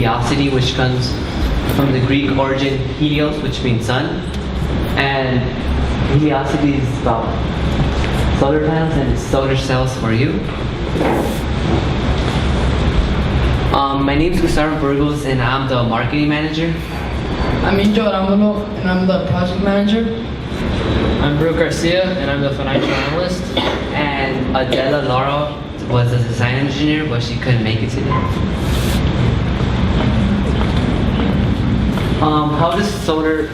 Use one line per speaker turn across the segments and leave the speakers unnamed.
Heliocity, which comes from the Greek origin helios, which means sun. And Heliocity is about solar panels and solar cells for you. My name is Gustavo Burgos and I'm the marketing manager.
I'm Injo Arámbolo and I'm the project manager.
I'm Brooke Garcia and I'm the financial analyst.
And Adela Laura was a design engineer, but she couldn't make it today. How does solar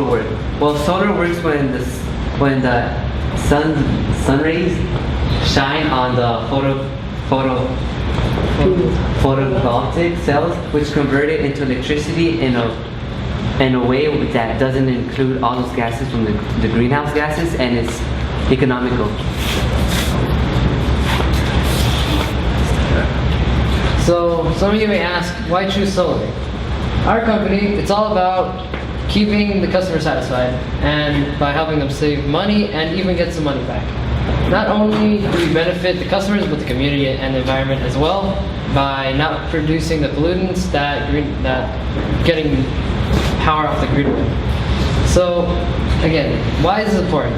work? Well, solar works when the sun rays shine on the photovoltaic cells, which convert it into electricity in a way that doesn't include all those gases from the greenhouse gases, and it's economical.
So some of you may ask, why choose solar? Our company, it's all about keeping the customer satisfied and by helping them save money and even get some money back. Not only do we benefit the customers, but the community and the environment as well by not producing the pollutants that getting power off the grid with. So again, why is this important?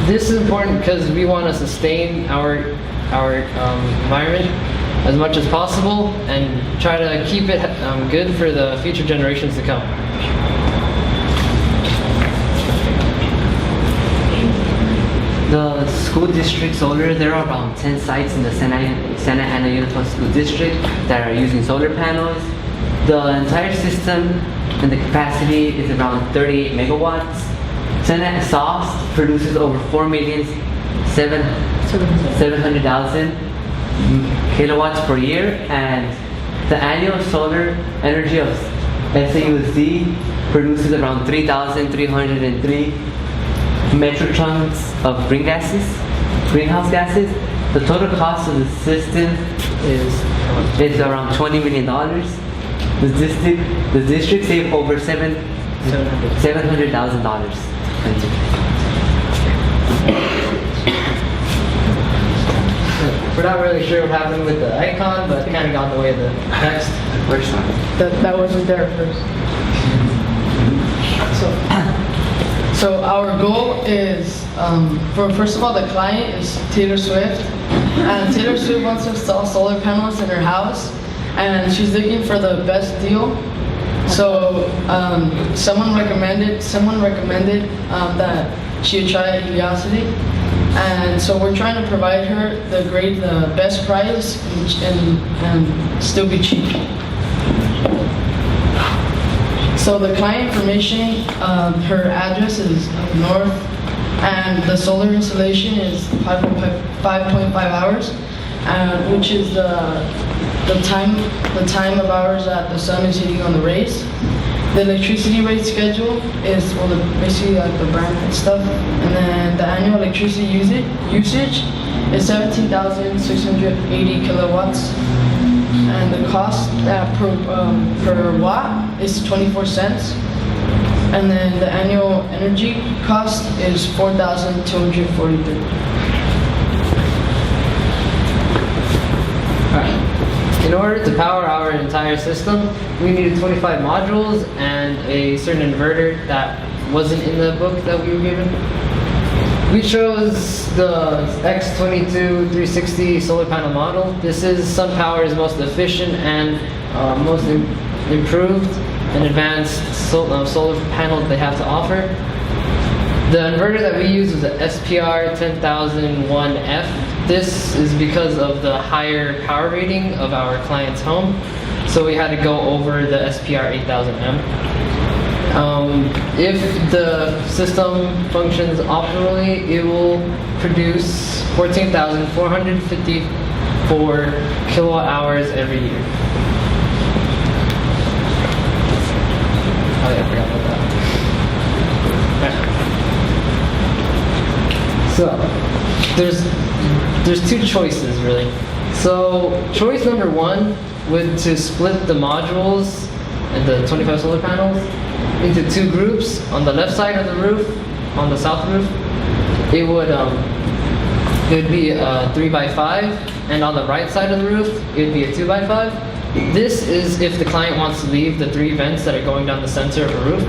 This is important because we want to sustain our environment as much as possible and try to keep it good for the future generations to come.
The school district solar, there are around 10 sites in the Santa Ana Unified School District that are using solar panels. The entire system and the capacity is around 38 megawatts. Santa Sauce produces over 4,700,000 kilowatts per year, and the annual solar energy of SAUSD produces around 3,303 metric tons of greenhouse gases. The total cost of the system is around $20 million. The district saved over $700,000.
We're not really sure what happened with the icon, but it kind of got in the way of the text.
That wasn't there at first. So our goal is, first of all, the client is Taylor Swift. And Taylor Swift wants to install solar panels in her house, and she's looking for the best deal. So someone recommended that she would try Heliocity. And so we're trying to provide her the best price and still be cheap. So the client information, her address is up north, and the solar installation is 5.5 hours, which is the time of hours that the sun is hitting on the rays. The electricity rate schedule is basically like the brand and stuff, and then the annual electricity usage is 17,680 kilowatts, and the cost per watt is 24 cents, and then the annual energy cost is 4,243.
In order to power our entire system, we needed 25 modules and a certain inverter that wasn't in the book that we were given. We chose the X22-360 solar panel model. This is SunPower's most efficient and most improved and advanced solar panel they have to offer. The inverter that we use is the SPR 10001F. This is because of the higher power rating of our client's home, so we had to go over the SPR 8000M. If the system functions optimally, it will produce 14,454 kilowatt hours every year. Oh yeah, I forgot about that. So, there's two choices really. So choice number one would to split the modules and the 25 solar panels into two groups. On the left side of the roof, on the south roof, it would be a 3x5, and on the right side of the roof, it would be a 2x5. This is if the client wants to leave the 3 vents that are going down the center of a roof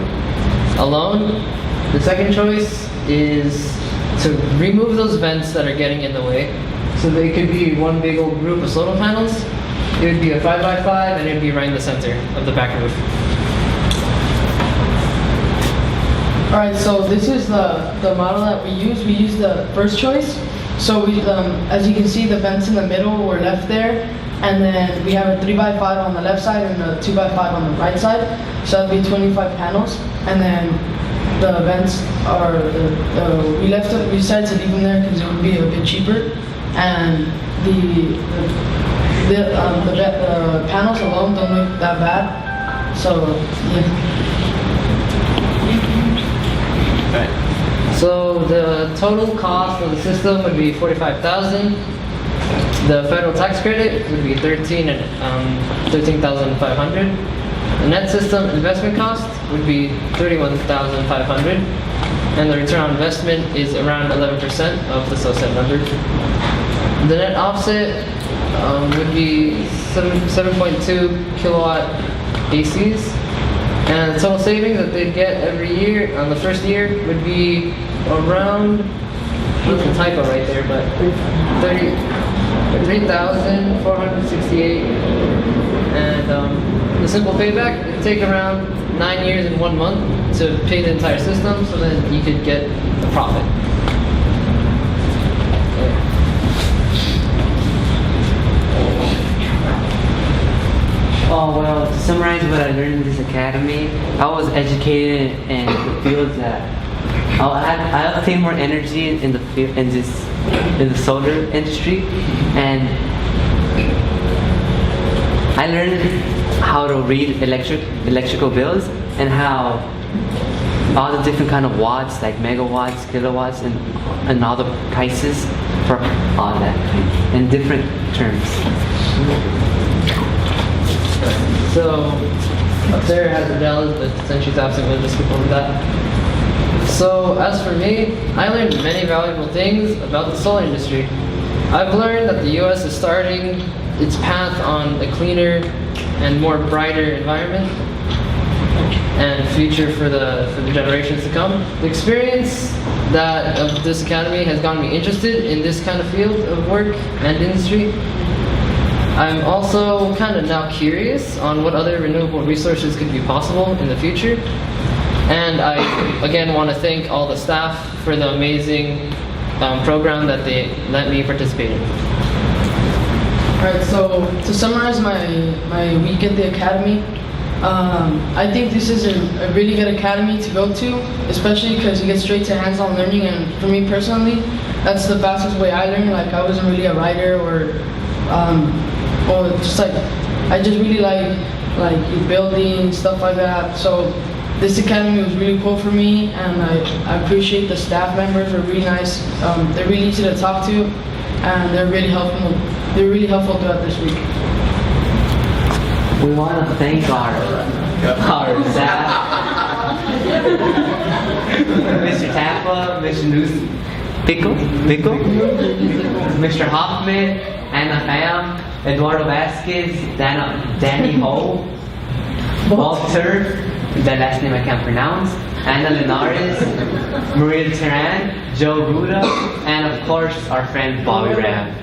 alone. The second choice is to remove those vents that are getting in the way. So they could be one big old group of solar panels. It would be a 5x5 and it would be right in the center of the back roof.
Alright, so this is the model that we use. We use the first choice. So we, as you can see, the vents in the middle were left there. And then we have a 3x5 on the left side and a 2x5 on the right side. So that'd be 25 panels. And then the vents are, we decided to leave them there because it would be a bit cheaper. And the panels alone don't look that bad. So, yeah.
So the total cost of the system would be $45,000. The federal tax credit would be $13,500. The net system investment cost would be $31,500, and the return on investment is around 11% of the so-said number. The net offset would be 7.2 kilowatt ACs, and the total savings that they'd get every year on the first year would be around, there's a typo right there, but 3,468, and the simple payback would take around 9 years and 1 month to pay the entire system, so then you could get a profit.
Oh, well, to summarize what I learned in this academy, I was educated in the field that I obtained more energy in the field, in the solar industry, and I learned how to read electrical bills and how all the different kind of watts, like megawatts, kilowatts, and all the prices for all that in different terms.
So up there has the Dallas, but since she's absent, we'll just skip over that. So as for me, I learned many valuable things about the solar industry. I've learned that the U.S. is starting its path on a cleaner and more brighter environment and future for the generations to come. The experience of this academy has gotten me interested in this kind of field of work and industry. I'm also kind of now curious on what other renewable resources could be possible in the future. And I, again, want to thank all the staff for the amazing program that they let me participate in.
Alright, so to summarize my week at the academy, I think this is a really good academy to go to, especially because you get straight to hands-on learning, and for me personally, that's the fastest way I learn. Like, I wasn't really a writer or just like, I just really like building, stuff like that. So this academy was really cool for me, and I appreciate the staff members. They're really nice. They're really easy to talk to, and they're really helpful. They're really helpful throughout this week.
We want to thank our staff, Mr. Tappa, Mr. Pickle, Mr. Hoffman, Anna Pham, Eduardo Vasquez, Danny Ho, Walter, the last name I can't pronounce, Anna Linares, Maria Teran, Joe Ruda, and of course our friend Bobby Ram.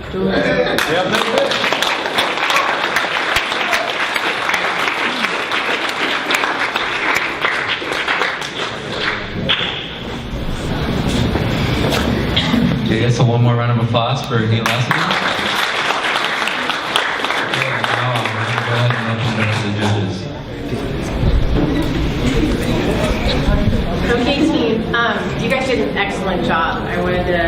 Okay, so one more round of applause for Heliocity. Now I'm going to go ahead and open it to the judges.
Okay, team, you guys did an excellent job. I wanted to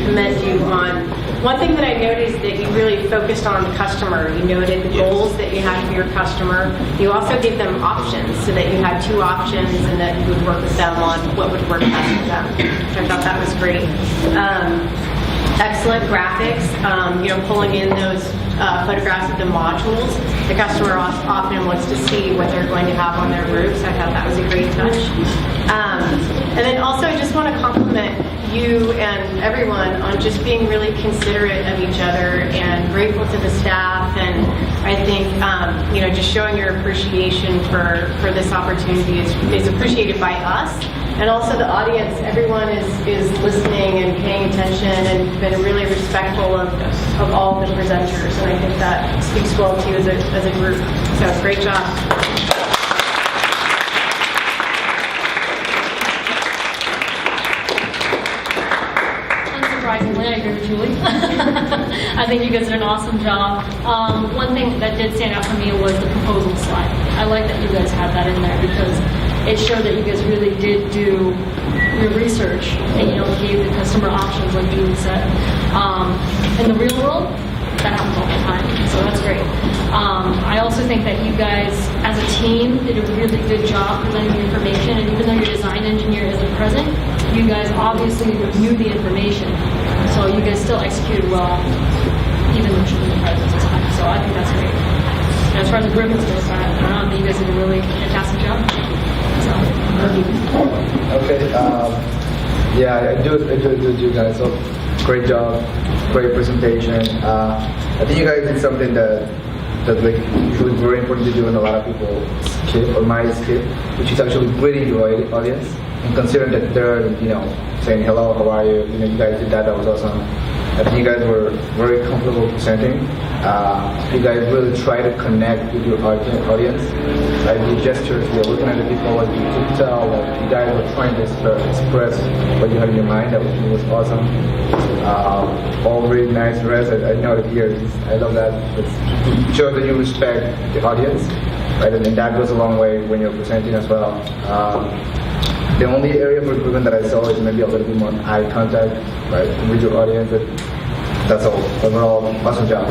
commend you on one thing that I noticed, that you really focused on the customer. You noted the goals that you had for your customer. You also gave them options, so that you had 2 options and that you would work with them on what would work best for them. I thought that was great. Excellent graphics, pulling in those photographs of the modules. The customer often wants to see what they're going to have on their roofs. I thought that was a great touch. And then also, I just want to compliment you and everyone on just being really considerate of each other and grateful to the staff, and I think just showing your appreciation for this opportunity is appreciated by us, and also the audience. Everyone is listening and paying attention and been really respectful of all of the presenters, and I think that speaks well to you as a group. So great job.
Unsurprisingly, I agree with Julie. I think you guys did an awesome job. One thing that did stand out for me was the proposal slide. I like that you guys had that in there because it showed that you guys really did do your research and gave the customer options like Julie said. In the real world, that happens all the time, so that's great. I also think that you guys, as a team, did a really good job presenting the information, and even though your design engineer isn't present, you guys obviously knew the information, so you guys still executed well, even though she wasn't present at the time, so I think that's great. And as far as the group is concerned, I think you guys did a really fantastic job. So,
Okay, yeah, I do you guys. So, great job, great presentation. I think you guys did something that like usually very important to do, and a lot of people skip or might skip, which is actually greeting the audience and considering that they're saying hello, how are you? You guys did that. That was awesome. I think you guys were very comfortable presenting. You guys really try to connect with your audience. Like the gestures, you're looking at the people, like you could tell that you guys were trying to express what you had in your mind. That was awesome. All really nice dress. I know the ears. I love that. It shows that you respect the audience, right? And that goes a long way when you're presenting as well. The only area for improvement that I saw is maybe a little bit more eye contact, right, with your audience. But that's all. Overall, awesome job.